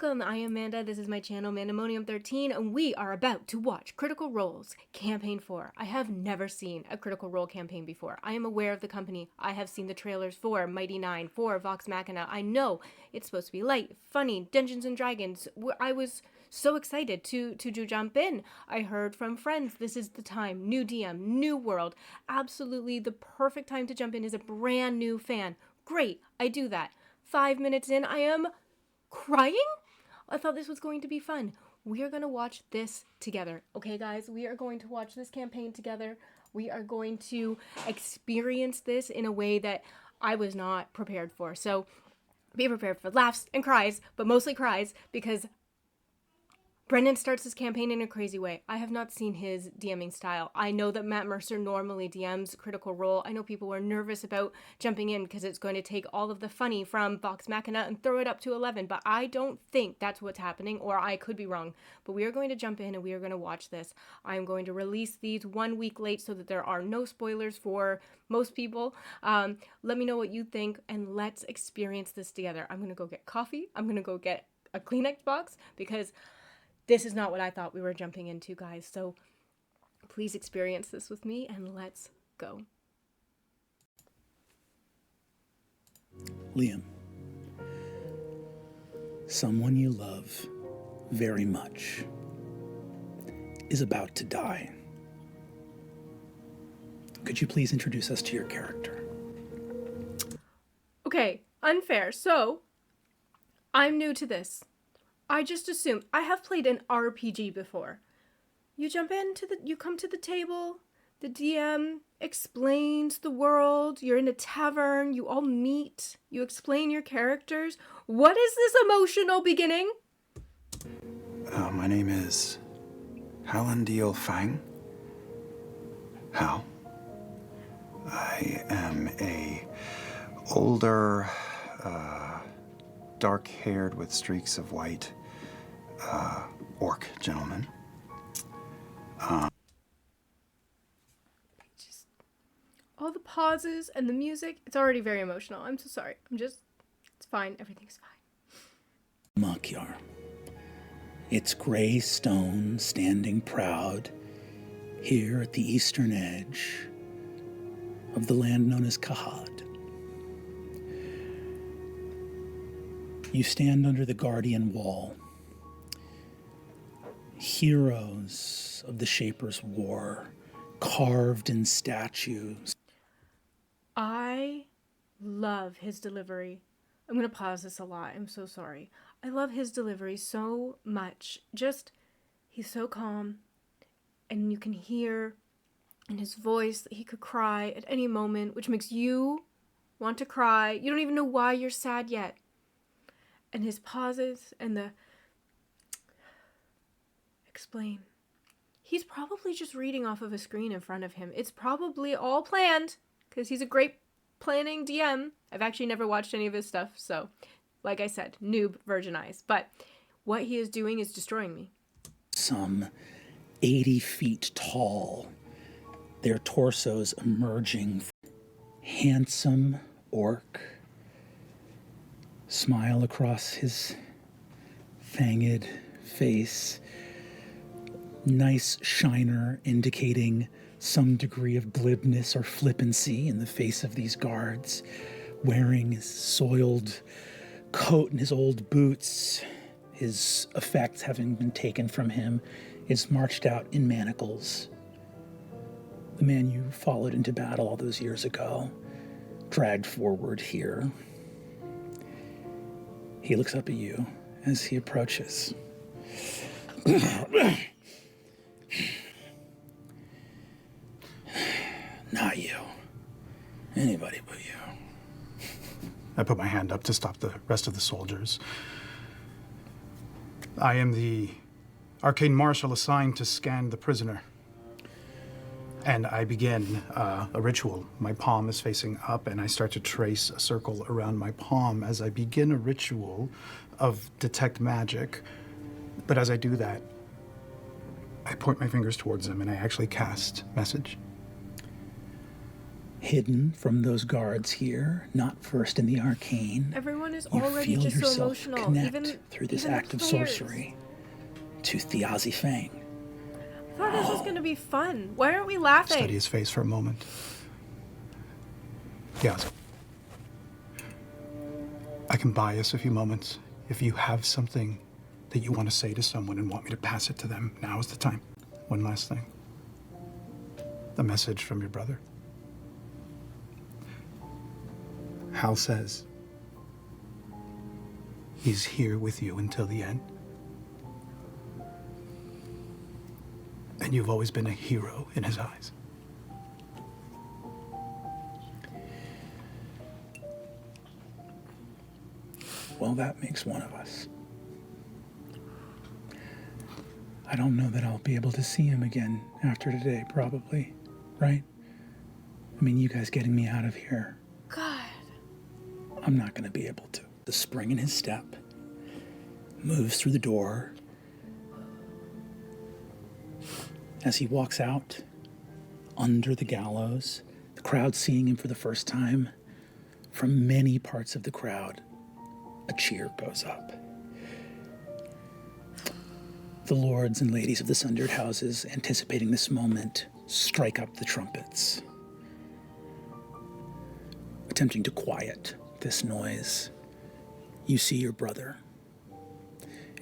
welcome. I am Amanda. This is my channel, Mandemonium13, and we are about to watch Critical Role's Campaign 4. I have never seen a Critical Role campaign before. I am aware of the company. I have seen the trailers for Mighty Nine, for Vox Machina. I know it's supposed to be light, funny, Dungeons and Dragons. I was so excited to jump in. I heard from friends, this is the time, new DM, new world. Absolutely the perfect time to jump in as a brand new fan. Great, I do that. 5 minutes in, I am crying? I thought this was going to be fun. We are going to watch this together. Okay, guys, we are going to watch this campaign together. We are going to experience this in a way that I was not prepared for. So be prepared for laughs and cries, but mostly cries, because Brendan starts his campaign in a crazy way. I have not seen his DMing style. I know that Matt Mercer normally DMs Critical Role. I know people were nervous about jumping in because it's going to take all of the funny from Vox Machina and throw it up to 11, but I don't think that's what's happening, or I could be wrong. But we are going to jump in and we are going to watch this. I am going to release these 1 week late so that there are no spoilers for most people. Let me know what you think, and let's experience this together. I'm going to go get coffee. I'm going to go get a Kleenex box, because this is not what I thought we were jumping into, guys. So please experience this with me, and let's go. Liam, someone you love very much is about to die. Could you please introduce us to your character? Okay, unfair. So I'm new to this. I just assumed. I have played an RPG before. You you come to the table, the DM explains the world, you're in a tavern, you all meet, you explain your characters. What is this emotional beginning? My name is Hallandil Fang. Hal. I am a older, dark-haired with streaks of white, orc gentleman. Just all the pauses and the music, it's already very emotional. I'm so sorry. It's fine. Everything's fine. Makyar. Its gray stone standing proud here at the eastern edge of the land known as Kahad. You stand under the guardian wall. Heroes of the Shaper's War, carved in statues. I love his delivery. I'm going to pause this a lot. I'm so sorry. I love his delivery so much. He's so calm, and you can hear in his voice that he could cry at any moment, which makes you want to cry. You don't even know why you're sad yet. And his pauses and the explain. He's probably just reading off of a screen in front of him. It's probably all planned, because he's a great planning DM. I've actually never watched any of his stuff, so like I said, noob, virgin eyes. But what he is doing is destroying me. Some 80 feet tall, their torsos emerging. Handsome orc. Smile across his fanged face. Nice shiner indicating some degree of glibness or flippancy in the face of these guards. Wearing his soiled coat and his old boots. His effects having been taken from him, is marched out in manacles. The man you followed into battle all those years ago, dragged forward here. He looks up at you as he approaches. Not you. Anybody but you. I put my hand up to stop the rest of the soldiers. I am the arcane marshal assigned to scan the prisoner. And I begin a ritual. My palm is facing up, and I start to trace a circle around my palm as I begin a ritual of detect magic. But as I do that, I point my fingers towards him, and I actually cast message. hidden from those guards here, not versed in the arcane. Everyone is You already feel just so yourself emotional. connect through this even the act of players. sorcery to Thiazi Fang. I thought this was gonna be fun. Why aren't we laughing? Study his face for a moment. Yes. I can buy us a few moments. If you have something that you want to say to someone and want me to pass it to them, now is the time. One last thing. The message from your brother. Hal says he's here with you until the end. And you've always been a hero in his eyes. Well, that makes one of us. I don't know that I'll be able to see him again after today, probably. Right? I mean, you guys getting me out of here. God. I'm not going to be able to. The spring in his step moves through the door. As he walks out under the gallows, the crowd seeing him for the first time, from many parts of the crowd, a cheer goes up. The lords and ladies of the Sundered Houses, anticipating this moment, strike up the trumpets, attempting to quiet this noise. You see your brother,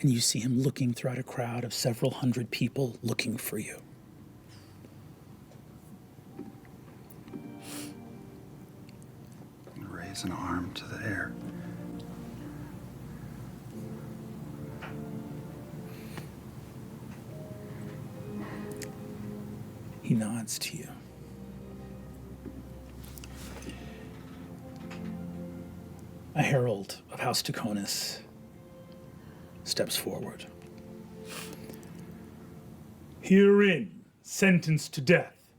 and you see him looking throughout a crowd of several hundred people looking for you. Raise an arm to the air. He nods to you. A herald of House Taconis steps forward. Herein, sentenced to death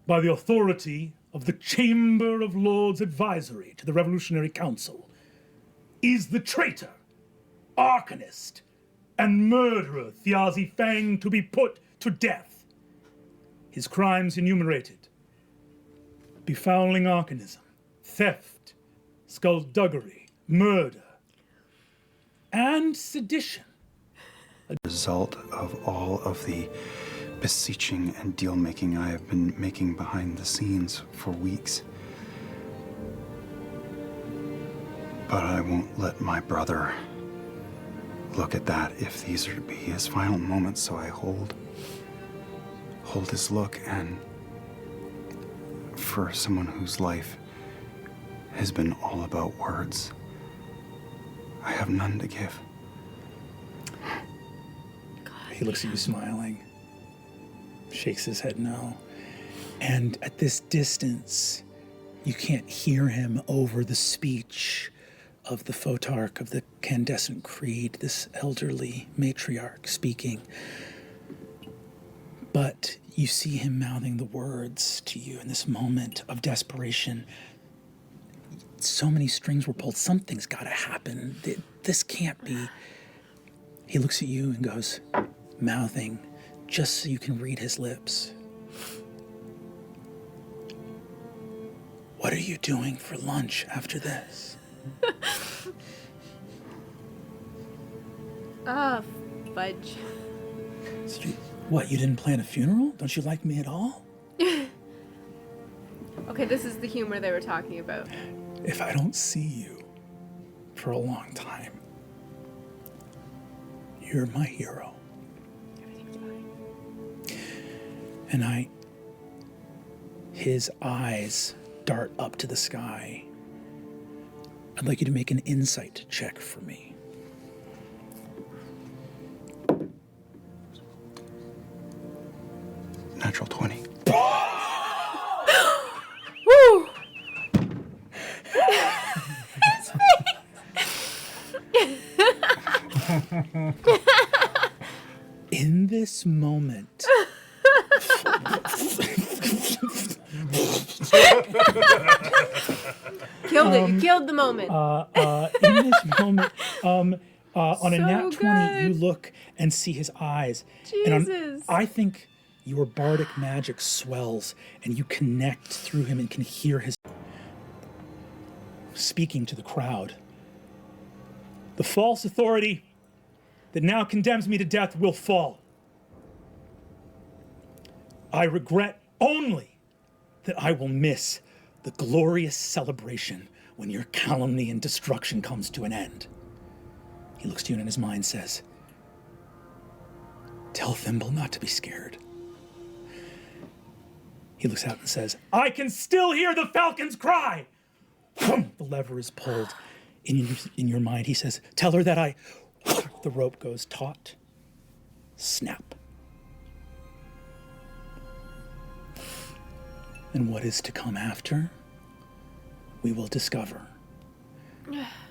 by the authority of the Chamber of Lords Advisory to the Revolutionary Council, is the traitor, arcanist, and murderer Thiazi Fang to be put to death. His crimes enumerated: befouling arcanism, theft, skullduggery, murder, and sedition. Result of all of the beseeching and deal-making I have been making behind the scenes for weeks. But I won't let my brother look at that if these are to be his final moments, so I hold his look, and for someone whose life has been all about words, I have none to give. He looks at you smiling, shakes his head no. And at this distance, you can't hear him over the speech of the photarch of the Candescent Creed, this elderly matriarch speaking. But you see him mouthing the words to you in this moment of desperation. So many strings were pulled. Something's got to happen. This can't be. He looks at you and goes, mouthing, just so you can read his lips. What are you doing for lunch after this? Fudge. What, you didn't plan a funeral? Don't you like me at all? Okay, this is the humor they were talking about. If I don't see you for a long time, you're my hero. Everything's fine. And his eyes dart up to the sky. I'd like you to make an insight check for me. Natural 20. Woo! In this moment, Killed it. You killed the moment. in this moment, on a So nat 20, you good. look and see his eyes. Jesus. And I think Your bardic magic swells, and you connect through him and can hear his speaking to the crowd. The false authority that now condemns me to death will fall. I regret only that I will miss the glorious celebration when your calumny and destruction comes to an end. He looks to you and in his mind says, tell Thimble not to be scared. He looks out and says, I can still hear the falcon's cry. The lever is pulled. In your mind, he says, tell her that the rope goes taut, snap. And what is to come after, we will discover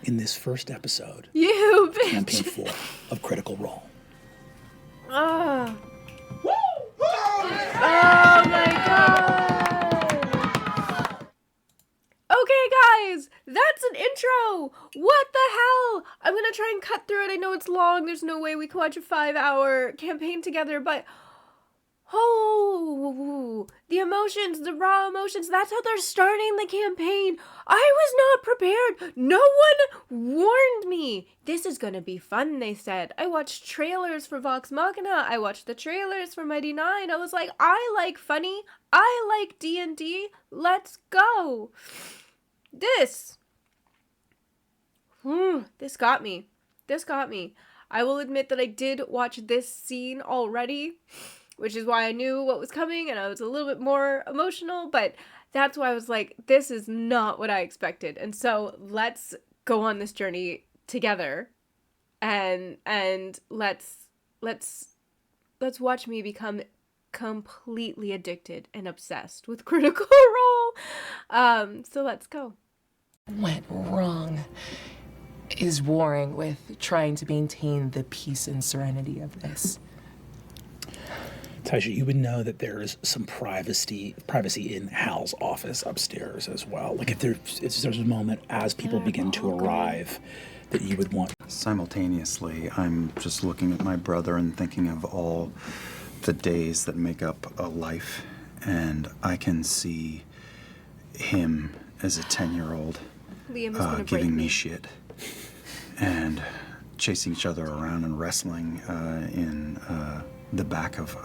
in this first episode, You bitch. Campaign 4 of Critical Role. Oh. Oh my god. Okay, guys, that's an intro. What the hell? I'm gonna try and cut through it. I know it's long. There's no way we can watch a 5-hour campaign together, but oh, the emotions, the raw emotions, that's how they're starting the campaign. I was not prepared. No one warned me. This is gonna be fun, they said. I watched trailers for Vox Machina. I watched the trailers for Mighty Nine. I was like, I like funny. I like D&D. Let's go. This got me. This got me. I will admit that I did watch this scene already, which is why I knew what was coming and I was a little bit more emotional, but that's why I was like, this is not what I expected. And so let's go on this journey together and let's watch me become completely addicted and obsessed with Critical Role. So let's go. Went wrong is warring with trying to maintain the peace and serenity of this. Taisha, you would know that there is some privacy in Hal's office upstairs as well. Like if there's a moment as people begin to arrive that you would want. Simultaneously, I'm just looking at my brother and thinking of all the days that make up a life, and I can see him as a 10-year-old Liam is gonna break giving me me. shit and chasing each other around and wrestling in the back of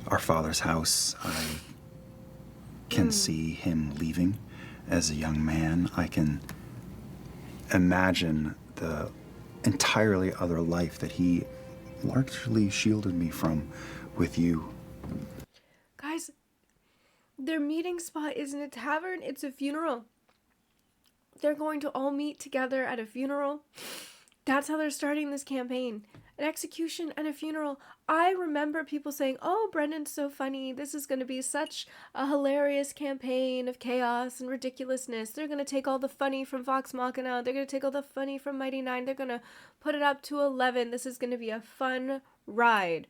our father's house. I can see him leaving as a young man. I can imagine the entirely other life that he largely shielded me from with you. Guys, their meeting spot isn't a tavern, it's a funeral. They're going to all meet together at a funeral. That's how they're starting this campaign. An execution and a funeral. I remember people saying, oh, Brendan's so funny. This is going to be such a hilarious campaign of chaos and ridiculousness. They're going to take all the funny from Vox Machina. They're going to take all the funny from Mighty Nine. They're going to put it up to 11. This is going to be a fun ride.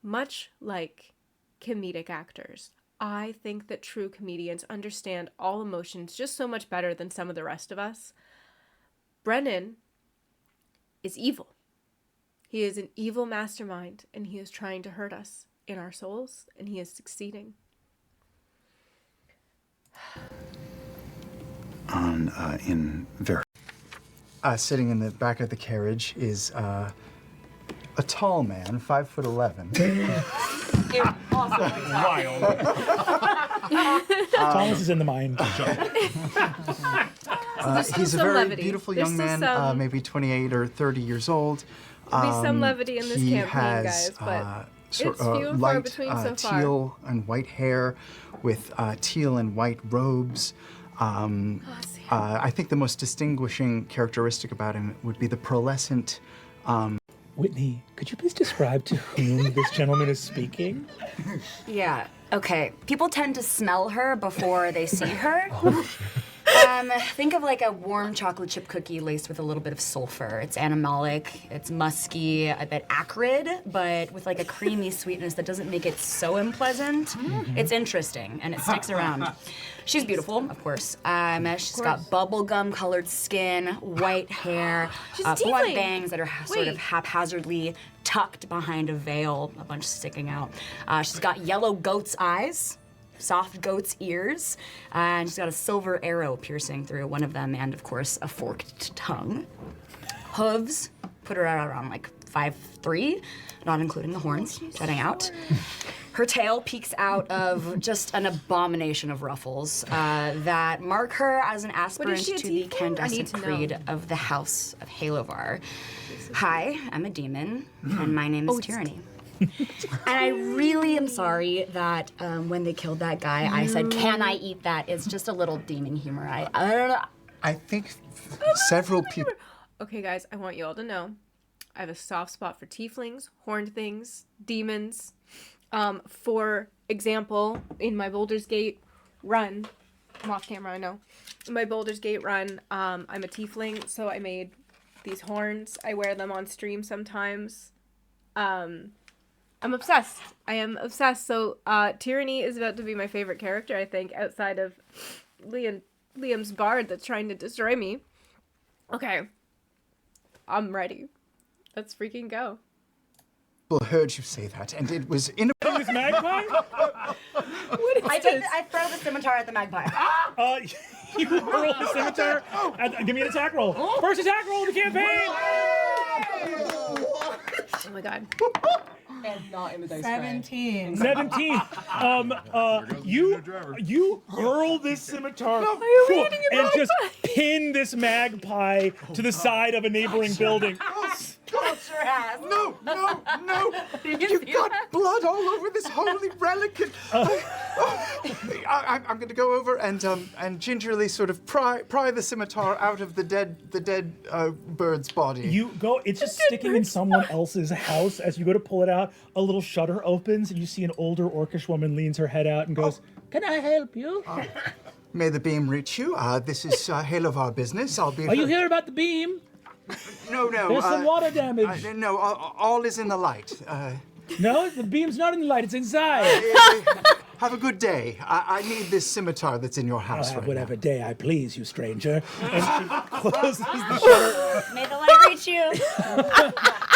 Much like comedic actors. I think that true comedians understand all emotions just so much better than some of the rest of us. Brennan is evil. He is an evil mastermind, and he is trying to hurt us in our souls, and he is succeeding. Sitting in the back of the carriage is a tall man, 5'11". Thomas is in the mind. He's a some very levity. beautiful There's young still man, some- maybe 28 or 30 years old. There'll be some levity in this he campaign, has, guys, but sort it's few and far light between so far. teal and white hair with teal and white robes. I think the most distinguishing characteristic about him would be the pearlescent. Whitney, could you please describe to whom this gentleman is speaking? Yeah, okay. People tend to smell her before they see her. Think of like a warm chocolate chip cookie laced with a little bit of sulfur. It's animalic, it's musky, a bit acrid, but with like a creamy sweetness that doesn't make it so unpleasant. It's interesting and it sticks around. She's beautiful, of course. She's got bubblegum colored skin, white hair, blunt bangs that are sort of haphazardly tucked behind a veil, a bunch sticking out. She's got yellow goat's eyes, soft goat's ears, and she's got a silver arrow piercing through one of them, and of course, a forked tongue. Hooves put her at around like 5'3", not including the horns jutting out. Her tail peeks out of just an abomination of ruffles that mark her as an aspirant to the candescent creed of the House of Halovar. Hi, I'm a demon, and my name is Tyranny. And I really am sorry that when they killed that guy, I said, "Can I eat that?" It's just a little demon humor. I don't know. I think several people. Okay, guys, I want you all to know I have a soft spot for tieflings, horned things, demons. For example, in my Baldur's Gate run, I'm off camera, I know. In my Baldur's Gate run, I'm a tiefling, so I made these horns. I wear them on stream sometimes. I'm obsessed. I am obsessed. So, Tyranny is about to be my favorite character, I think, outside of Liam's bard that's trying to destroy me. Okay. I'm ready. Let's freaking go. Heard you say that, and it was in This magpie? I throw the scimitar at the magpie. You roll the scimitar. Give me an attack roll. First attack roll of the campaign. Oh my god. And not in the dice 17. 17. You hurl this scimitar and just pin this magpie to the side of a neighboring building. Sure has. No! You've got blood all over this holy relic. I'm going to go over and gingerly sort of pry the scimitar out of the dead bird's body. You go. It's just sticking in someone else's house. As you go to pull it out, a little shutter opens, and you see an older orcish woman leans her head out and goes, "Can I help you? May the beam reach you. This is Halovar business. I'll be. Are you here about the beam? No. There's some water damage. No, all is in the light. No, the beam's not in the light. It's inside. Have a good day. I need this scimitar that's in your house I'll have right whatever now. day I please, you stranger. And she closes the shutter. May the light reach you.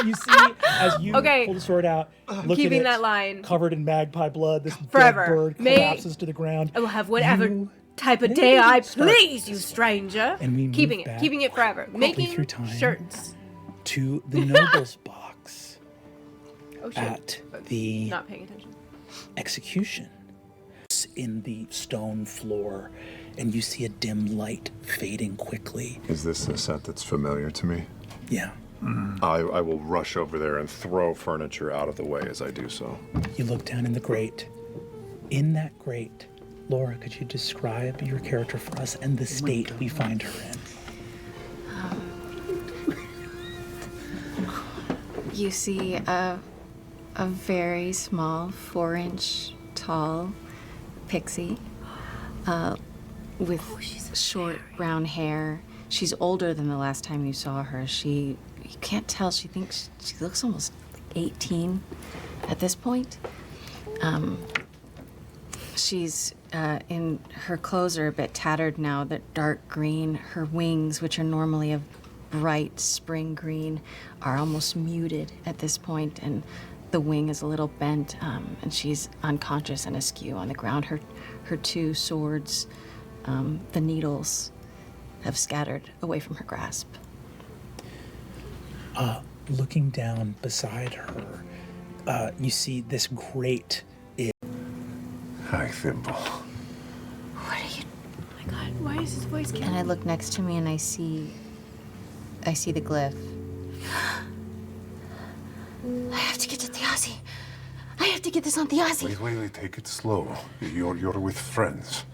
You see, as you Okay. pull the sword out, look Keeping at it, that line. covered in magpie blood, this Forever. dead bird May- collapses to the ground. I will have whatever You type of maybe day I start please, you stranger. And we move keeping back it forever. Making through time. shirts. To the noble's box Oh shit. at the Not paying attention. execution. In the stone floor, and you see a dim light fading quickly. Is this a set that's familiar to me? Yeah. I will rush over there and throw furniture out of the way as I do so. You look down in the grate. In that grate, Laura, could you describe your character for us and the state we find her in? You see a very small, 4-inch tall pixie with short brown hair. She's older than the last time you saw her. You can't tell. She thinks she looks almost 18 at this point. She's in her clothes are a bit tattered now. They're dark green. Her wings, which are normally of bright spring green, are almost muted at this point, and the wing is a little bent, and she's unconscious and askew on the ground. Her two swords, the needles, have scattered away from her grasp. Looking down beside her, you see this grate. Hi, Thimble. What are you? Oh my god, why is his voice And I look next to me and I see the glyph. I have to get to Thiazi. I have to get this on Thiazi. Wait, take it slow. You're with friends.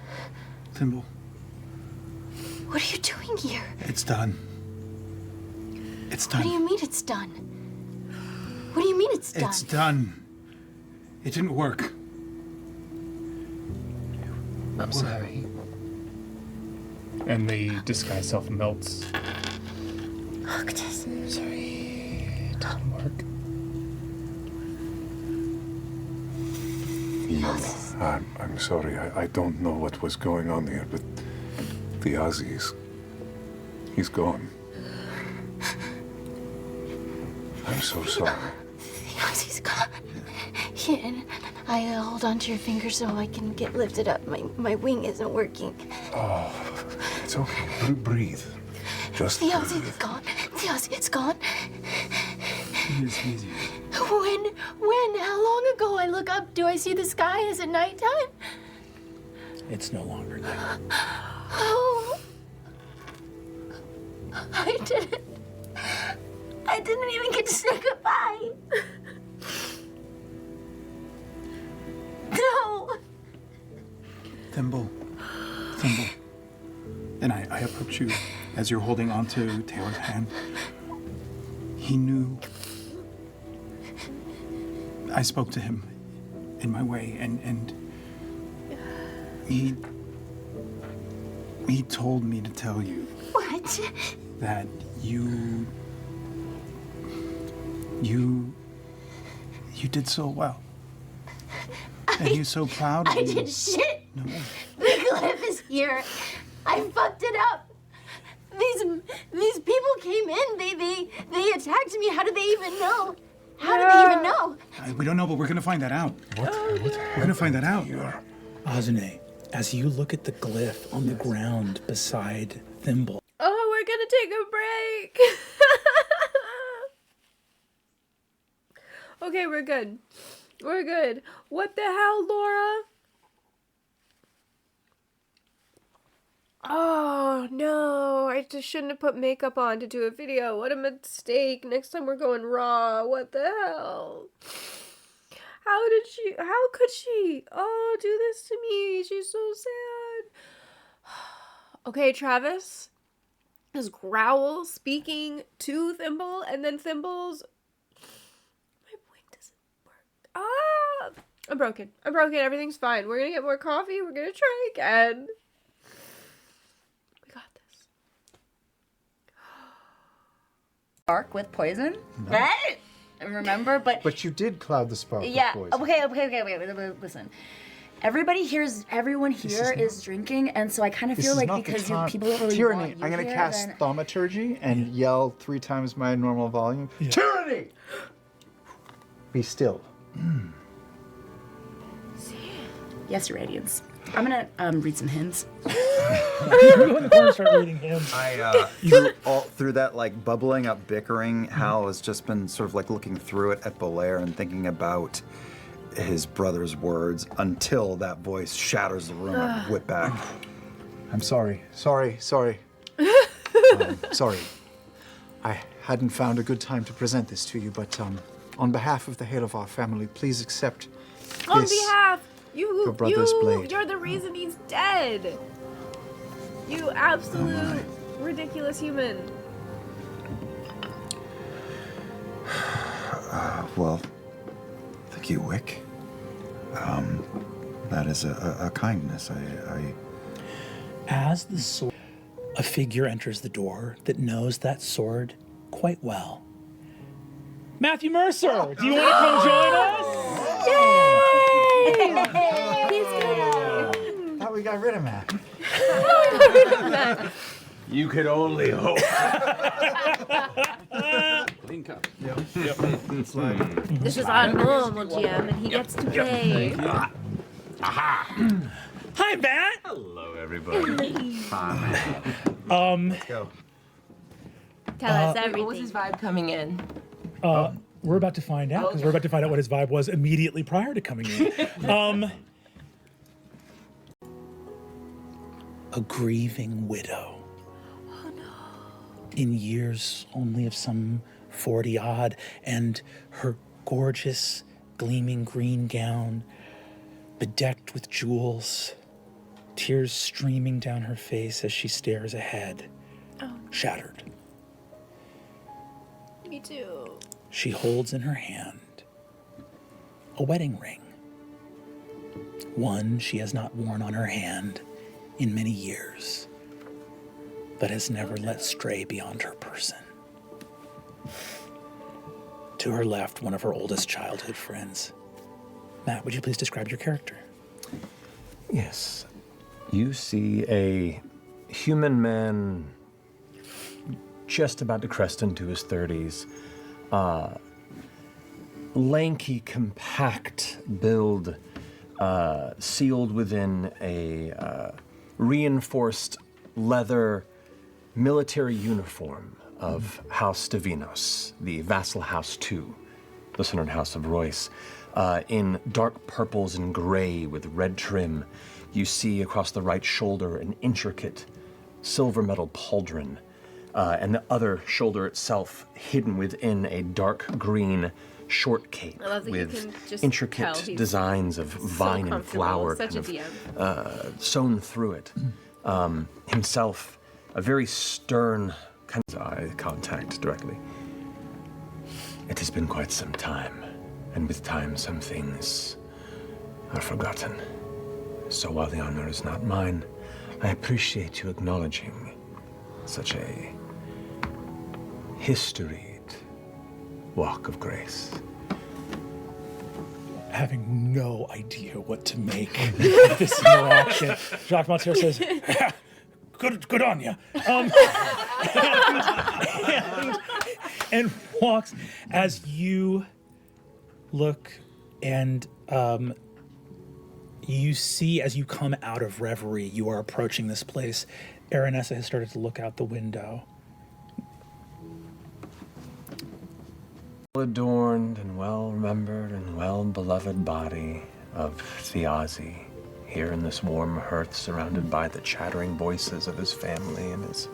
Thimble, What are you doing here? it's done. It's What do done. you mean it's done? What do you mean it's done? It's done. It didn't work. I'm sorry. And the disguise self melts. Look at this. Sorry, it doesn't work. I'm sorry. I don't know what was going on there, but the Ozzy he's gone. I'm so sorry. Yes, he's gone. Yeah, and I hold on to your finger so I can get lifted up. My wing isn't working. Oh, it's okay. Breathe. Just The breathe. Ozzy is gone. The Ozzy is gone. Easy. When? How long ago? I look up. Do I see the sky? Is it nighttime? It's no longer night. Oh. I didn't even get to say goodbye. No. Thimble. And I approach you as you're holding onto Taylor's hand. He knew. I spoke to him in my way, and he told me to tell you What? that you did so well. And he's so proud of I you. did shit. No. The glyph is here. I fucked it up. These people came in. They attacked me. How did they even know? How did they even know? We don't know, but we're gonna find that out. We're gonna find that out. Azune, as you look at the glyph on the ground beside Thimble, Oh, we're gonna take a break. Okay, we're good. We're good. What the hell, Laura? Oh, no. I just shouldn't have put makeup on to do a video. What a mistake. Next time we're going raw. What the hell? How could she? Oh, do this to me. She's so sad. Okay, Travis is Growl speaking to Thimble, and then Thimble's... My wing doesn't work. Ah! I'm broken. Everything's fine. We're gonna get more coffee. We're gonna try again. We got this. Spark with poison, right? Remember, But you did cloud the spark yeah. with poison. Okay. Wait. Listen. Everyone here is drinking, and so I kind of This feel is like not the because time. people don't really Tyranny. want you I'm gonna here, cast then... thaumaturgy and yell 3 times my normal volume. Tyranny! Be still. Yes, Your Radiance. I'm gonna read some hymns. you in the corner start reading hymns. Through that like bubbling up bickering, Hal has just been sort of like looking through it at Belair and thinking about his brother's words until that voice shatters the room and whip back. I'm sorry. Sorry. Sorry. I hadn't found a good time to present this to you, but on behalf of the head of our family, please accept On this. behalf, your brother's blade. You're the reason he's dead. You absolute ridiculous human. Well, thank you, Wick. That is a kindness. As the sword, a figure enters the door that knows that sword quite well. Matthew Mercer, do you want to come join us? Thought we got rid of Matt. You could only hope. Link up. Yep. It's like, This is our normal GM, and he gets to play. Hi, Matt. Hello, everybody. Hi. Let's go. Tell us What everything. was his vibe coming in? We're about to find out, because we're about to find out what his vibe was immediately prior to coming in. A grieving widow. Oh, no. In years only of some 40-odd, and her gorgeous, gleaming green gown, bedecked with jewels, tears streaming down her face as she stares ahead, shattered. Me too. She holds in her hand a wedding ring, one she has not worn on her hand in many years. but has never let stray beyond her person. To her left, one of her oldest childhood friends. Matt, would you please describe your character? Yes. You see a human man just about to crest into his 30s. Lanky, compact build, sealed within a reinforced leather military uniform of House Stevinos, the vassal house to the Synod House of Royce. In dark purples and gray with red trim, you see across the right shoulder an intricate silver metal pauldron, and the other shoulder itself hidden within a dark green short cape I love that you can with just intricate tell he's design of vine and comfortable, flower such kind a of sewn through it. Himself, a very stern kind of eye contact directly. It has been quite some time, and with time some things are forgotten. So while the honor is not mine, I appreciate you acknowledging such a historied walk of grace. Having no idea what to make of this interaction, Jacques Montier says, good on you. And walks as you look and you see, as you come out of reverie, you are approaching this place. Aranessa has started to look out the window. Adorned and well-remembered and well-beloved body of Thiazi, here in this warm hearth, surrounded by the chattering voices of his family and his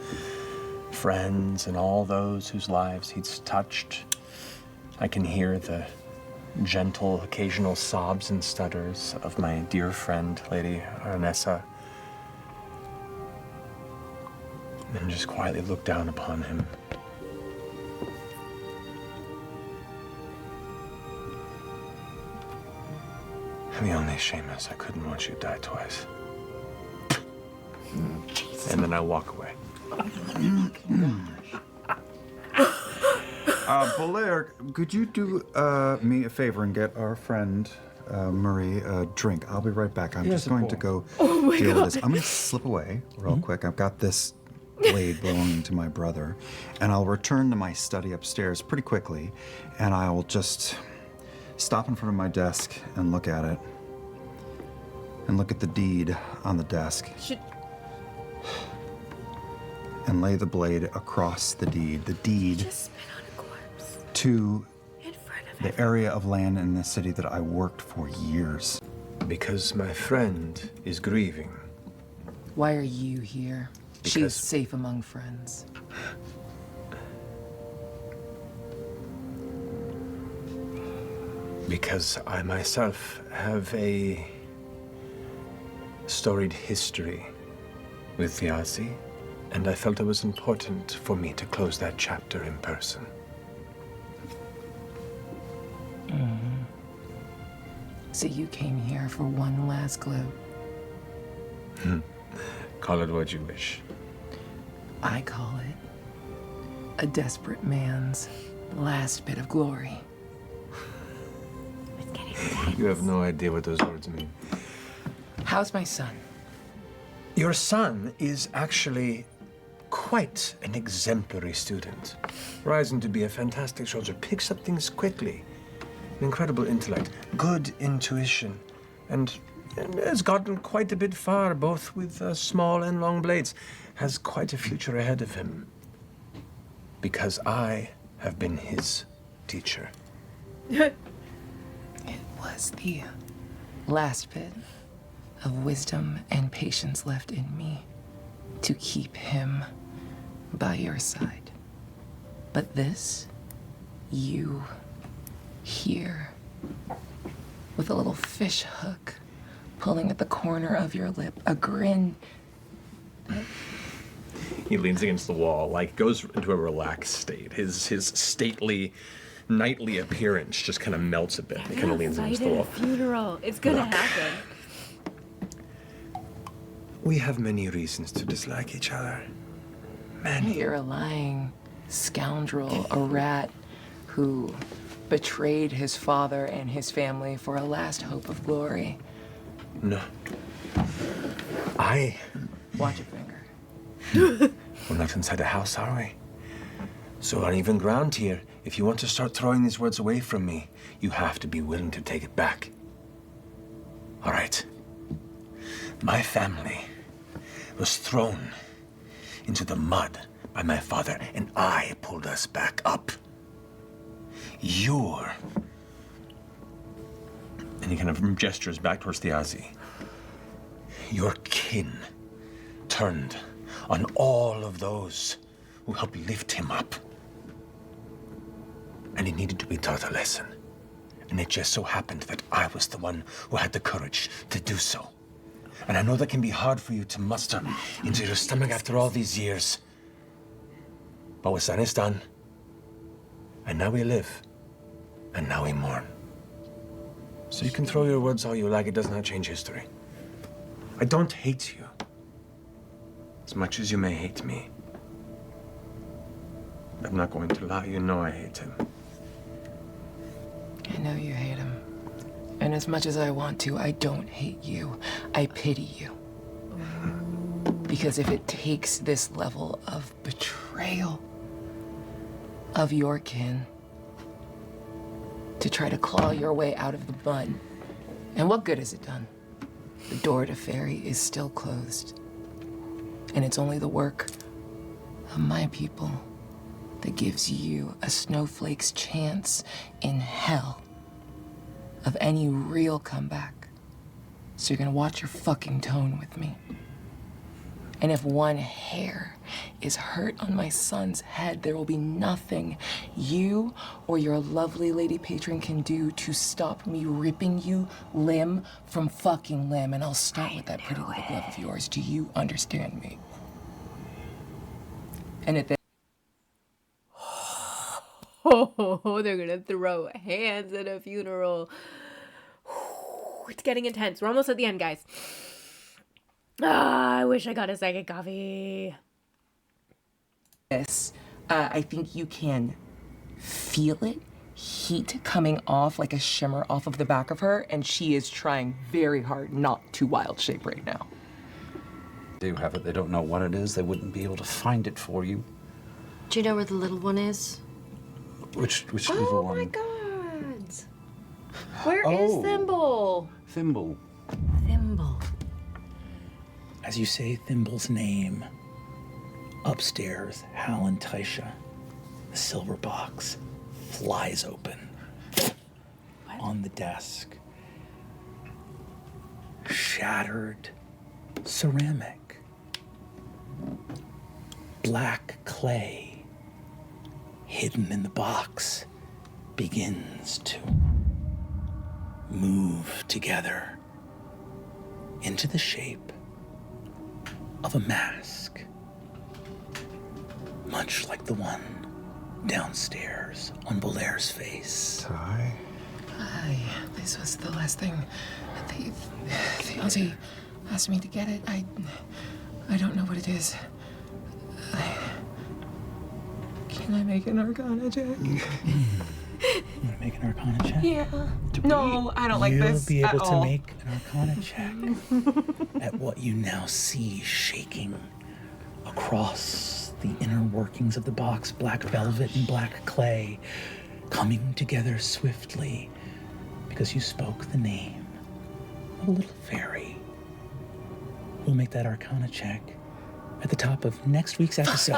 friends and all those whose lives he's touched. I can hear the gentle, occasional sobs and stutters of my dear friend, Lady Aranessa, and just quietly look down upon him. And the only shame is I couldn't watch you die twice. And then I walk away. Belair, could you do me a favor and get our friend Marie a drink? I'll be right back. I'm just going to go deal with this. I'm going to slip away real quick. I've got this blade belonging to my brother, and I'll return to my study upstairs pretty quickly, and I'll just stop in front of my desk and look at it, and look at the deed on the desk. And lay the blade across the deed. The deed to the area of land in the city that I worked for years. Because my friend is grieving. Why are you here? She's safe among friends. Because I myself have a storied history with Thiazi, and I felt it was important for me to close that chapter in person. So you came here for one last gloat. Call it what you wish. I call it a desperate man's last bit of glory. You have no idea what those words mean. How's my son? Your son is actually quite an exemplary student, rising to be a fantastic soldier, picks up things quickly, an incredible intellect, good intuition, and has gotten quite a bit far, both with small and long blades, has quite a future ahead of him, because I have been his teacher. It was the last bit of wisdom and patience left in me to keep him by your side. But this, you here, with a little fish hook pulling at the corner of your lip, a grin. He leans against the wall, like goes into a relaxed state. His stately, knightly appearance just kind of melts a bit. He kind of leans against the wall. Funeral. It's gonna happen. We have many reasons to dislike each other. You're a lying scoundrel, a rat who betrayed his father and his family for a last hope of glory. No. Watch your finger. We're not inside the house, are we? So on even ground here, if you want to start throwing these words away from me, you have to be willing to take it back. All right. My family was thrown into the mud by my father, and I pulled us back up. And he kind of gestures back towards the Aussie. Your kin turned on all of those who helped lift him up. And he needed to be taught a lesson. And it just so happened that I was the one who had the courage to do so. And I know that can be hard for you to muster into your stomach after all these years. But what's done is done. And now we live. And now we mourn. So you can throw your words all you like, it does not change history. I don't hate you. As much as you may hate me. I'm not going to lie, you know I hate him. I know you hate him. And as much as I want to, I don't hate you. I pity you. Because if it takes this level of betrayal of your kin to try to claw your way out of the mud, and what good has it done? The door to Fairy is still closed. And it's only the work of my people that gives you a snowflake's chance in hell of any real comeback. So you're gonna watch your fucking tone with me. And if one hair is hurt on my son's head, there will be nothing you or your lovely lady patron can do to stop me ripping you limb from fucking limb. And I'll start with that pretty little glove of yours. Do you understand me? And at that Oh, they're gonna throw hands at a funeral. It's getting intense. We're almost at the end, guys. I wish I got a second coffee. this, I think you can feel it, heat coming off like a shimmer off of the back of her, and she is trying very hard not to wild shape right now. They do have it. They don't know what it is. They wouldn't be able to find it for you. Do you know where the little one is? Which little one? Oh my god! Where is Thimble? Thimble. Thimble. As you say Thimble's name, upstairs, Hal and Taisha, the silver box flies open on the desk. Shattered ceramic, black clay hidden in the box begins to move together into the shape of a mask, much like the one downstairs on Bolaire's face. Ty? This was the last thing. The Aussie asked me to get it. I don't know what it is. Can I make an Arcana check? You want to make an Arcana check? Yeah. No, I don't like this You'll be at able to all. make an Arcana check at what you now see shaking across the inner workings of the box, black velvet and black clay, coming together swiftly because you spoke the name of a little fairy. We'll make that Arcana check at the top of next week's episode.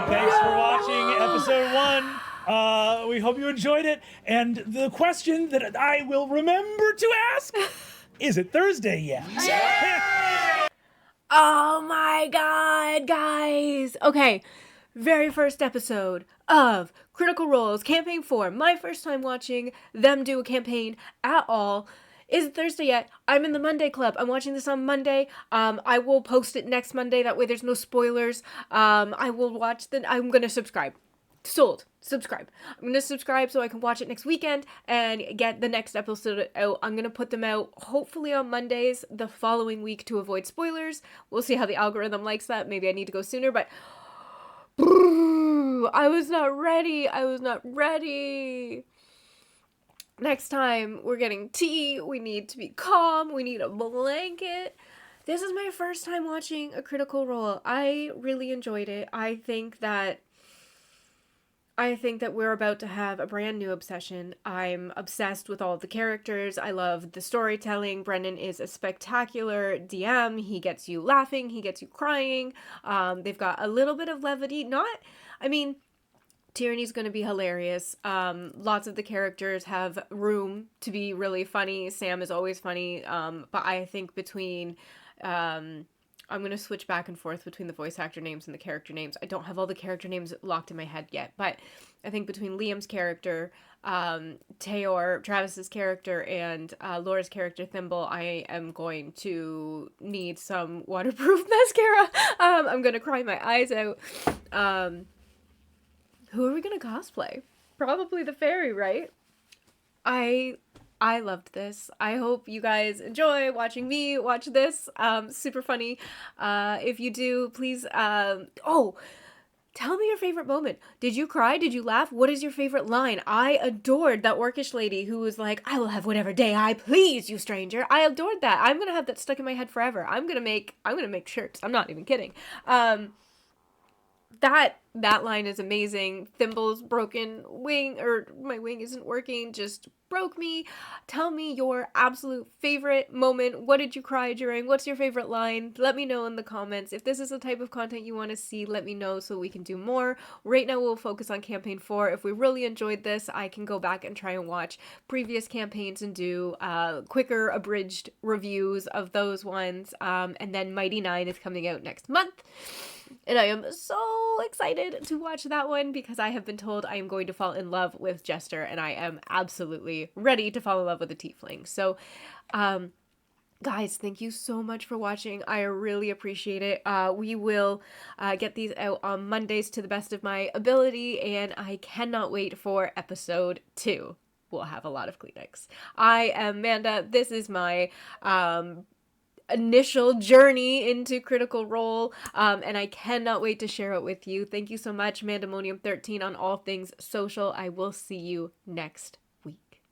Thanks for watching episode 1. We hope you enjoyed it. And the question that I will remember to ask, is it Thursday yet? Oh my god, guys. Okay, very first episode of Critical Role's Campaign 4. My first time watching them do a campaign at all. Is it Thursday yet? I'm in the Monday Club. I'm watching this on Monday. I will post it next Monday. That way there's no spoilers. I'm going to subscribe. sold. Subscribe. I'm gonna subscribe so I can watch it next weekend and get the next episode out. I'm gonna put them out hopefully on Mondays the following week to avoid spoilers. We'll see how the algorithm likes that. Maybe I need to go sooner, but I was not ready. I was not ready. Next time we're getting tea. We need to be calm. We need a blanket. This is my first time watching a Critical Role. I really enjoyed it. I think that we're about to have a brand new obsession. I'm obsessed with all of the characters. I love the storytelling. Brendan is a spectacular DM. He gets you laughing. He gets you crying. They've got a little bit of levity. Tyranny's going to be hilarious. Lots of the characters have room to be really funny. Sam is always funny. But I think between... I'm going to switch back and forth between the voice actor names and the character names. I don't have all the character names locked in my head yet, but I think between Liam's character, Tayor, Travis's character, and Laura's character, Thimble, I am going to need some waterproof mascara. I'm going to cry my eyes out. Who are we going to cosplay? Probably the fairy, right? I loved this. I hope you guys enjoy watching me watch this. Super funny. If you do, please, tell me your favorite moment. Did you cry? Did you laugh? What is your favorite line? I adored that orcish lady who was like, I will have whatever day I please, you stranger. I adored that. I'm going to have that stuck in my head forever. I'm going to make shirts. I'm not even kidding. That line is amazing. Thimble's broken wing, or my wing isn't working, just broke me. Tell me your absolute favorite moment. What did you cry during? What's your favorite line? Let me know in the comments. If this is the type of content you want to see, let me know so we can do more. Right now we'll focus on campaign 4. If we really enjoyed this, I can go back and try and watch previous campaigns and do quicker abridged reviews of those ones. And then Mighty 9 is coming out next month. And I am so excited to watch that one because I have been told I am going to fall in love with Jester, and I am absolutely ready to fall in love with a tiefling. So, guys, thank you so much for watching. I really appreciate it. We will get these out on Mondays to the best of my ability, and I cannot wait for episode 2. We'll have a lot of Kleenex. I am Amanda. This is my initial journey into Critical Role, and I cannot wait to share it with you. Thank you so much, Mandemonium 13 on all things social. I will see you next week.